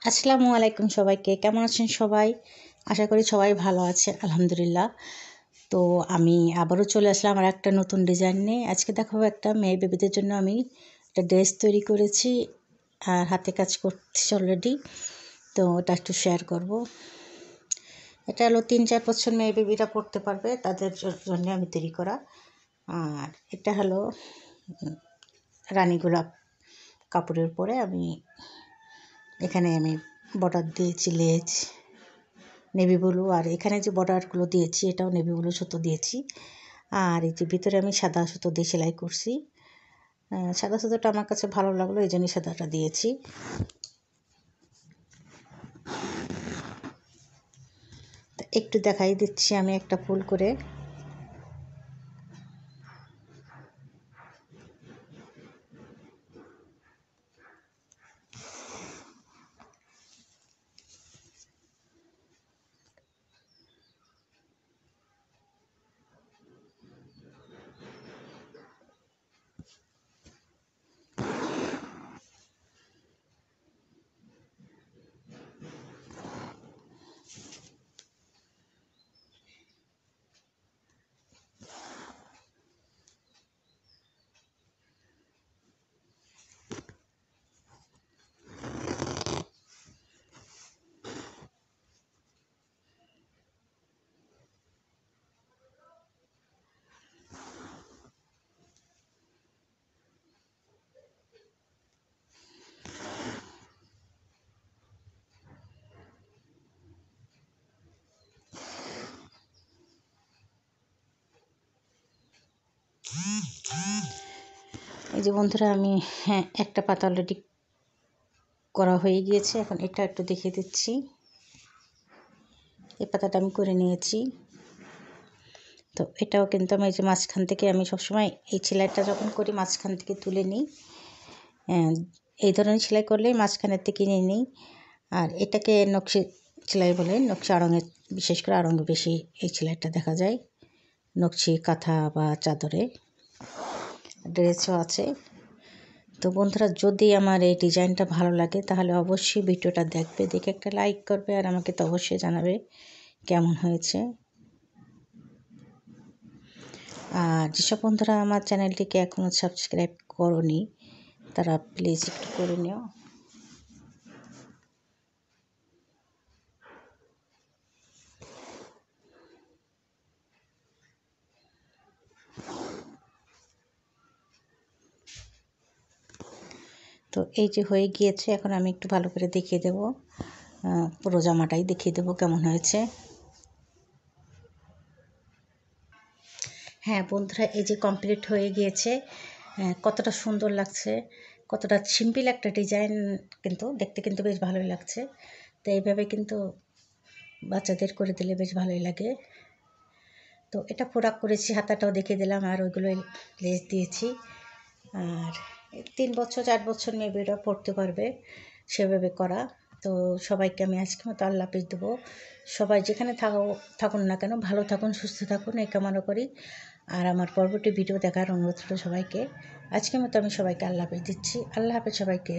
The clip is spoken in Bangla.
আসসালামু আলাইকুম সবাইকে, কেমন আছেন সবাই? আশা করি সবাই ভালো আছে, আলহামদুলিল্লাহ। তো আমি আবারও চলে আসলাম আর একটা নতুন ডিজাইন নিয়ে। আজকে দেখাবো একটা মেয়ে বেবিদের জন্য আমি একটা ড্রেস তৈরি করেছি আর হাতে কাজ করছি অলরেডি। তো ওটা একটু শেয়ার করব। এটা হলো 3-4 বছর মেয়ে বেবিরা পড়তে পারবে, তাদের জন্য আমি তৈরি করা। আর এটা হলো রানী গোলাপ কাপড়ের উপরে এখানে আমি বর্ডার দিয়েছি, লেজ নেভি ব্লু, আর এখানে যে বর্ডারগুলো দিয়েছি এটাও নেভি ব্লু সুতো দিয়েছি। আর এই যে ভিতরে আমি সাদা সুতো দিয়ে সেলাই করছি। সাদা সুতোটা আমার কাছে ভালো লাগলো, এই জন্যই সাদাটা দিয়েছি। একটু দেখাই দিচ্ছি আমি একটা ফুল করে। এই যে বন্ধুরা, আমি একটা পাতা অলরেডি করা হয়ে গিয়েছে। এখন এটা একটু দেখিয়ে দিচ্ছি। এই পাতাটা আমি করে নিয়েছি। তো এটাও কিন্তু আমি এই যে মাঝখান থেকে, আমি সবসময় এই সেলাইটা যখন করি মাঝখান থেকে তুলে নিই। এই ধরনের সেলাই করলেই মাঝখানের থেকে নিয়ে নিই। আর এটাকে নকশি সেলাই বলে। নকশি আড়ঙে, বিশেষ করে আড়ঙে বেশি এই সেলাইটা দেখা যায়। নকশি কাঁথা বা চাদরে, ড্রেসও আছে। তো বন্ধুরা, যদি আমার এই ডিজাইনটা ভালো লাগে তাহলে অবশ্যই ভিডিওটা দেখবে, দেখে একটা লাইক করবে আর আমাকে তো অবশ্যই জানাবে কেমন হয়েছে। আর যেসব বন্ধুরা আমার চ্যানেলটিকে এখনও সাবস্ক্রাইব করোনি তারা প্লিজ একটু করে নিও। তো এই যে হয়ে গিয়েছে, এখন আমি একটু ভালো করে দেখিয়ে দেবো, পুরো জামাটাই দেখিয়ে দেবো কেমন হয়েছে। হ্যাঁ বন্ধুরা, এই যে কমপ্লিট হয়ে গিয়েছে। কতটা সুন্দর লাগছে, কতটা সিম্পল একটা ডিজাইন, কিন্তু দেখতে কিন্তু বেশ ভালোই লাগছে। তো এইভাবে কিন্তু বাচ্চাদের করে দিলে বেশ ভালোই লাগে। তো এটা প্রোডাক্ট করেছি, হাতাটাও দেখিয়ে দিলাম, আর ওইগুলো লেস দিয়েছি। আর 3 বছর 4 বছর মেয়েরা পড়তে পারবে সেভাবে করা। তো সবাইকে আমি আজকে মতো আল্লাহ হাফেজ দেবো। সবাই যেখানে থাকুন না কেন ভালো থাকুন, সুস্থ থাকুন, এই কামনা করি। আর আমার পরবর্তী ভিডিও দেখার অনুরোধ রইল সবাইকে। আজকের মতো আমি সবাইকে আল্লাহ হাফেজ দিচ্ছি। আল্লাহ হাফেজ সবাইকে।